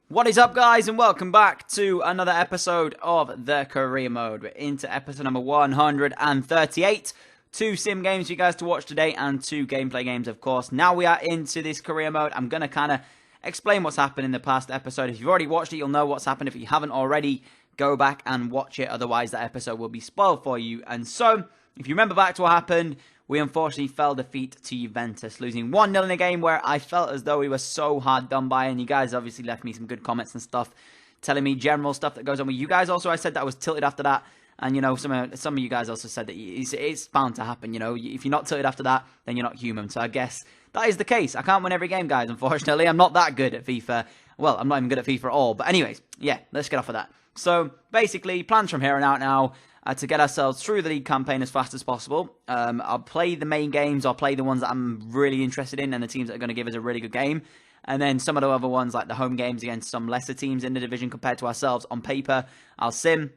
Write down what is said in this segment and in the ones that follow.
What is up, guys, and welcome back to another episode of the Career Mode. We're into episode number 138. 2 sim games for you guys to watch today and 2 gameplay games, of course. Now we are into this Career Mode. I'm going to kind of explain what's happened in the past episode. If you've already watched it, you'll know what's happened. If you haven't already, go back and watch it. Otherwise, that episode will be spoiled for you. And so, if you remember back to what happened, we unfortunately fell defeat to Juventus, losing 1-0 in a game where I felt as though we were so hard done by, and you guys obviously left me some good comments and stuff, telling me general stuff that goes on with you guys. Also, I said that I was tilted after that, and you know, some of you guys also said that it's bound to happen. You know, if you're not tilted after that, then you're not human. So I guess that is the case. I can't win every game, guys, unfortunately. I'm not that good at FIFA. Well, I'm not even good at FIFA at all. But anyways, yeah, let's get off of that. So basically, plans from here on out now. To get ourselves through the league campaign as fast as possible. I'll play the main games. I'll play the ones that I'm really interested in and the teams that are going to give us a really good game. And then some of the other ones, like the home games against some lesser teams in the division compared to ourselves on paper, I'll sim.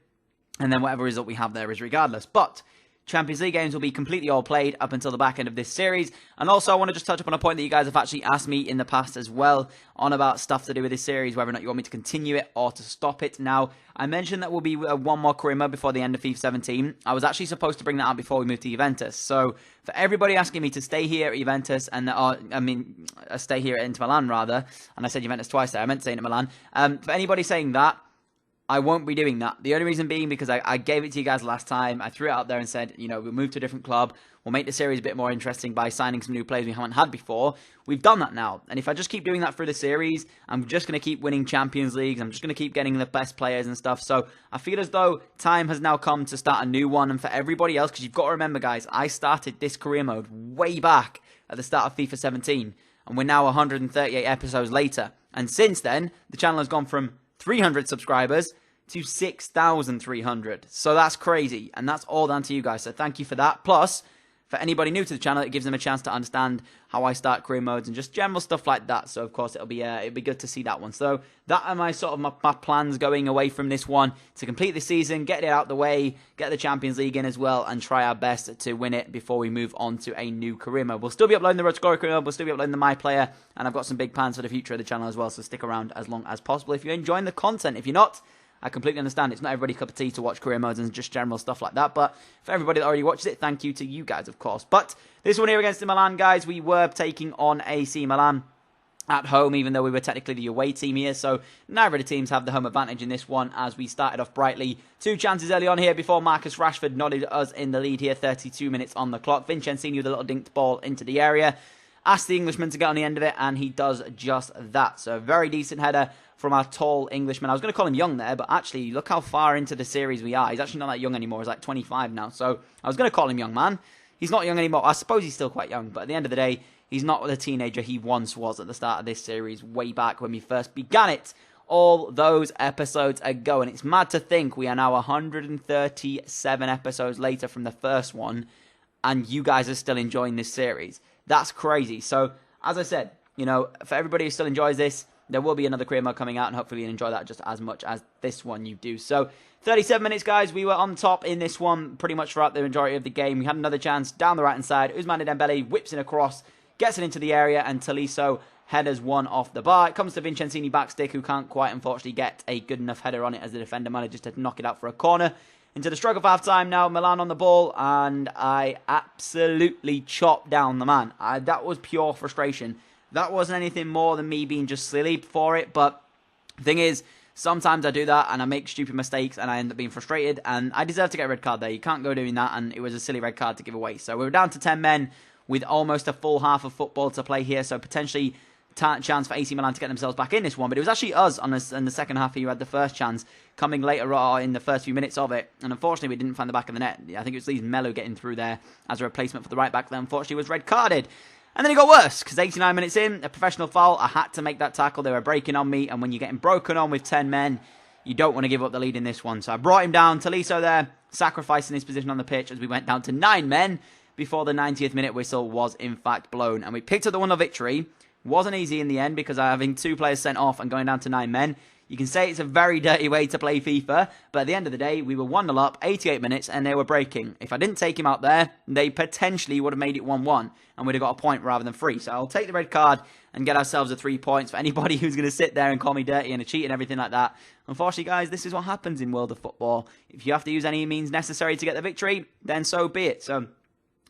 And then whatever result we have there is regardless. But Champions League games will be completely all played up until the back end of this series. And also, I want to just touch upon a point that you guys have actually asked me in the past as well on about stuff to do with this series, whether or not you want me to continue it or to stop it. Now, I mentioned that will be one more career mode before the end of FIFA 17. I was actually supposed to bring that out before we moved to Juventus. So, for everybody asking me to stay here at Juventus, and stay here at Inter Milan rather, and I said Juventus twice there, I meant to say Inter Milan. For anybody saying that, I won't be doing that. The only reason being because I gave it to you guys last time. I threw it out there and said, you know, we'll move to a different club. We'll make the series a bit more interesting by signing some new players we haven't had before. We've done that now. And if I just keep doing that through the series, I'm just going to keep winning Champions Leagues. I'm just going to keep getting the best players and stuff. So I feel as though time has now come to start a new one. And for everybody else, because you've got to remember, guys, I started this career mode way back at the start of FIFA 17. And we're now 138 episodes later. And since then, the channel has gone from 300 subscribers to 6,300. So that's crazy. And that's all down to you guys. So thank you for that. Plus, for anybody new to the channel, it gives them a chance to understand how I start career modes and just general stuff like that. So of course it'll be good to see that one. So that are my my plans going away from this one, to complete the season, get it out the way, get the Champions League in as well, and try our best to win it before we move on to a new career mode. We'll still be uploading the Road to Glory career mode, we'll still be uploading the My Player, and I've got some big plans for the future of the channel as well. So stick around as long as possible if you're enjoying the content. If you're not, I completely understand. It's not everybody's cup of tea to watch career modes and just general stuff like that. But for everybody that already watches it, thank you to you guys, of course. But this one here against Milan, guys, we were taking on AC Milan at home, even though we were technically the away team here. So neither of the teams have the home advantage in this one, as we started off brightly. 2 chances early on here before Marcus Rashford nodded us in the lead here. 32 minutes on the clock. Vincentini with a little dinked ball into the area. Asked the Englishman to get on the end of it, and he does just that. So a very decent header from our tall Englishman. I was going to call him young there, but actually, look how far into the series we are. He's actually not that young anymore. He's like 25 now. So I was going to call him young man. He's not young anymore. I suppose he's still quite young, but at the end of the day, he's not the teenager he once was at the start of this series, way back when we first began it, all those episodes ago. And it's mad to think we are now 137 episodes later from the first one, and you guys are still enjoying this series. That's crazy. So, as I said, you know, for everybody who still enjoys this, there will be another career mode coming out, and hopefully you enjoy that just as much as this one you do. So, 37 minutes, guys. We were on top in this one pretty much throughout the majority of the game. We had another chance down the right-hand side. Ousmane Dembele whips in across, gets it into the area, and Tolisso headers one off the bar. It comes to Vincentini backstick, who can't quite, unfortunately, get a good enough header on it as the defender manages to knock it out for a corner. Into the stroke of half-time now, Milan on the ball, and I absolutely chopped down the man. That was pure frustration. That wasn't anything more than me being just silly for it, but the thing is, sometimes I do that, and I make stupid mistakes, and I end up being frustrated, and I deserve to get a red card there. You can't go doing that, and it was a silly red card to give away. So we were down to 10 men with almost a full half of football to play here, so potentially chance for AC Milan to get themselves back in this one, but it was actually us in the second half who had the first chance, coming later on in the first few minutes of it, and unfortunately we didn't find the back of the net. I think it was Lee's Melo getting through there as a replacement for the right back that unfortunately was red carded. And then it got worse, because 89 minutes in, a professional foul, I had to make that tackle. They were breaking on me, and when you're getting broken on with 10 men, you don't want to give up the lead in this one. So I brought him down, Tolisso there, sacrificing his position on the pitch as we went down to 9 men before the 90th minute whistle was in fact blown. And we picked up the 1-0 victory. Wasn't easy in the end, because having 2 players sent off and going down to 9 men, You can say it's a very dirty way to play FIFA, but at the end of the day, we were 1-0 up, 88 minutes, and they were breaking. If I didn't take him out there, they potentially would have made it 1-1, and we'd have got a point rather than 3. So I'll take the red card and get ourselves the 3 points. For anybody who's going to sit there and call me dirty and a cheat and everything like that, unfortunately, guys, this is what happens in World of Football. If you have to use any means necessary to get the victory, then so be it. So,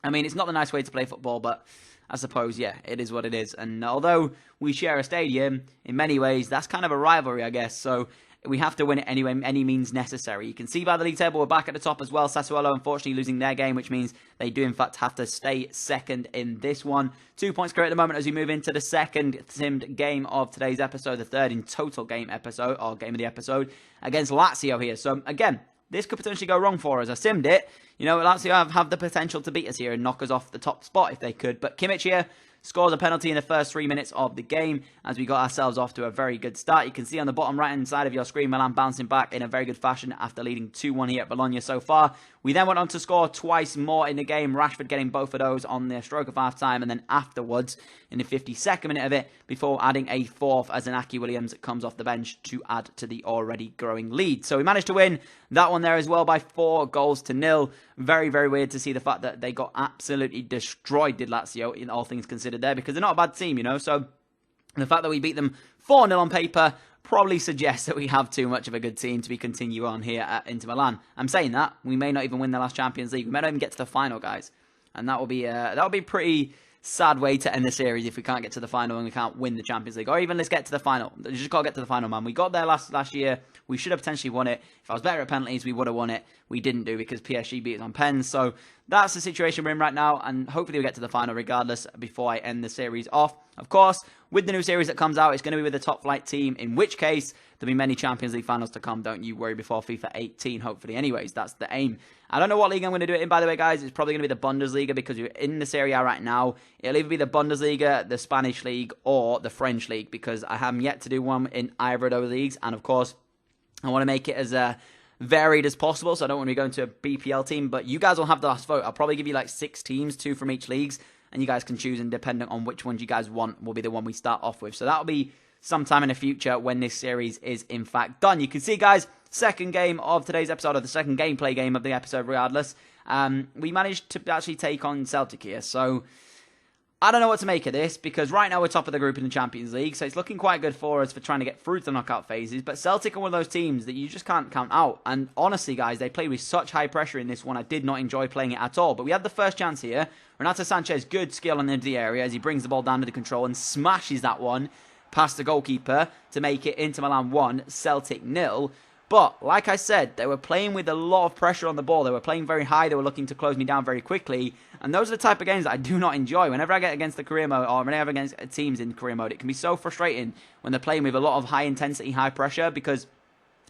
I mean, it's not the nice way to play football, but I suppose, yeah, it is what it is. And although we share a stadium, in many ways, that's kind of a rivalry, I guess. So we have to win it anyway, any means necessary. You can see by the league table, we're back at the top as well. Sassuolo, unfortunately, losing their game, which means they do, in fact, have to stay second in this one. 2 points clear at the moment as we move into the second simmed game of today's episode, the third in total game episode, or game of the episode, against Lazio here. So, again, this could potentially go wrong for us. I simmed it. You know, Lazio have the potential to beat us here and knock us off the top spot if they could. But Kimmich here scores a penalty in the first 3 minutes of the game as we got ourselves off to a very good start. You can see on the bottom right-hand side of your screen, Milan bouncing back in a very good fashion after leading 2-1 here at Bologna so far. We then went on to score twice more in the game. Rashford getting both of those on the stroke of half-time, and then afterwards in the 52nd minute of it before adding a fourth as Inaki Williams comes off the bench to add to the already growing lead. So we managed to win that one there as well by 4-0. Very, very weird to see the fact that they got absolutely destroyed, did Lazio, in all things considered there, because they're not a bad team, you know. So the fact that we beat them 4-0 on paper probably suggests that we have too much of a good team to be continue on here at Inter Milan. I'm saying that. We may not even win the last Champions League. We may not even get to the final, guys. And that will be a pretty sad way to end the series if we can't get to the final and we can't win the Champions League. Or even let's get to the final. You just got to get to the final, man. We got there last year. We should have potentially won it. If I was better at penalties, we would have won it. We didn't do because PSG beat us on pens. So that's the situation we're in right now. And hopefully we'll get to the final regardless before I end the series off. Of course, with the new series that comes out, it's going to be with the top flight team, in which case there'll be many Champions League finals to come. Don't you worry, before FIFA 18, hopefully. Anyways, that's the aim. I don't know what league I'm going to do it in, by the way, guys. It's probably going to be the Bundesliga because we're in the Serie A right now. It'll either be the Bundesliga, the Spanish League, or the French League because I have yet to do one in either of those leagues. And, of course, I want to make it as varied as possible, so I don't want to be going to a BPL team. But you guys will have the last vote. I'll probably give you like 6 teams, 2 from each leagues, and you guys can choose, and depending on which ones you guys want will be the one we start off with. So that'll be sometime in the future when this series is in fact done. You can see, guys, second game of today's episode, or the second gameplay game of the episode regardless. We managed to actually take on Celtic here, so I don't know what to make of this, because right now we're top of the group in the Champions League, so it's looking quite good for us for trying to get through to the knockout phases, but Celtic are one of those teams that you just can't count out, and honestly, guys, they played with such high pressure in this one. I did not enjoy playing it at all, but we had the first chance here. Renato Sanchez, good skill on the end of the area as he brings the ball down to the control and smashes that one past the goalkeeper to make it Inter Milan 1, Celtic 0. But, like I said, they were playing with a lot of pressure on the ball. They were playing very high. They were looking to close me down very quickly. And those are the type of games that I do not enjoy. Whenever I get against the career mode, or whenever against teams in career mode, it can be so frustrating when they're playing with a lot of high intensity, high pressure, because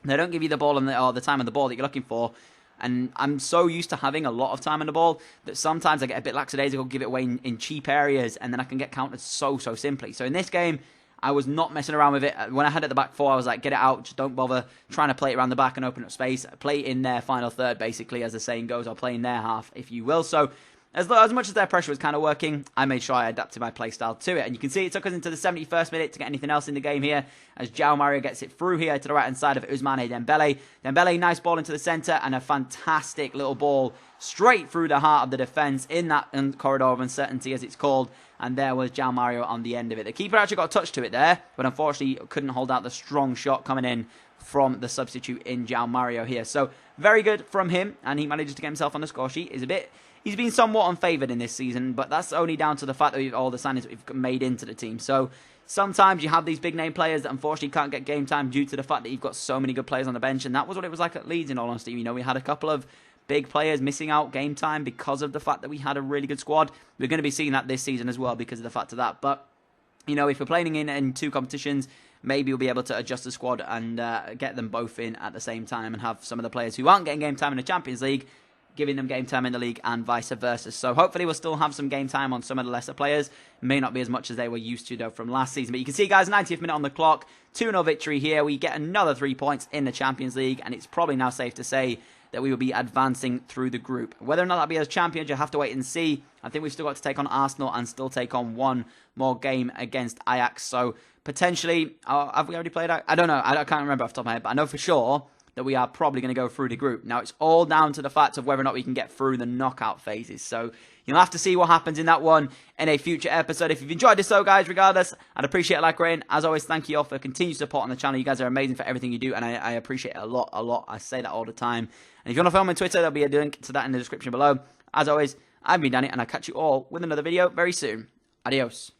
they don't give you the ball or the time on the ball that you're looking for. And I'm so used to having a lot of time on the ball that sometimes I get a bit lackadaisical, give it away in cheap areas, and then I can get countered so simply. So in this game, I was not messing around with it. When I had it at the back 4, I was like, get it out. Just don't bother trying to play it around the back and open up space. Play it in their final third, basically, as the saying goes, or play in their half, if you will. So as much as their pressure was kind of working, I made sure I adapted my playstyle to it. And you can see it took us into the 71st minute to get anything else in the game here, as João Mario gets it through here to the right-hand side of Ousmane Dembele. Dembele, nice ball into the centre, and a fantastic little ball straight through the heart of the defence in that corridor of uncertainty, as it's called. And there was João Mario on the end of it. The keeper actually got a touch to it there, but unfortunately couldn't hold out the strong shot coming in from the substitute in João Mario here. So very good from him, and he manages to get himself on the score sheet. He's been somewhat unfavoured in this season, but that's only down to the fact that all the signings that we've made into the team. So sometimes you have these big name players that unfortunately can't get game time due to the fact that you've got so many good players on the bench, and that was what it was like at Leeds, in all honesty. You know, we had a couple of big players missing out game time because of the fact that we had a really good squad. We're going to be seeing that this season as well because of the fact of that. But, you know, if we're playing in 2 competitions, maybe we'll be able to adjust the squad and get them both in at the same time and have some of the players who aren't getting game time in the Champions League giving them game time in the league and vice versa. So hopefully we'll still have some game time on some of the lesser players. May not be as much as they were used to, though, from last season. But you can see, guys, 90th minute on the clock. 2-0 victory here. We get another 3 points in the Champions League, and it's probably now safe to say that we will be advancing through the group. Whether or not that'll be as champions, you'll have to wait and see. I think we've still got to take on Arsenal and still take on one more game against Ajax. So potentially, have we already played out? I don't know. I can't remember off the top of my head, but I know for sure that we are probably going to go through the group. Now, it's all down to the fact of whether or not we can get through the knockout phases. So you'll have to see what happens in that one in a future episode. If you've enjoyed this, though, guys, regardless, I'd appreciate a like rating. As always, thank you all for continued support on the channel. You guys are amazing for everything you do, and I appreciate it a lot, a lot. I say that all the time. And if you want to follow me on Twitter, there'll be a link to that in the description below. As always, I've been Danny, and I'll catch you all with another video very soon. Adios.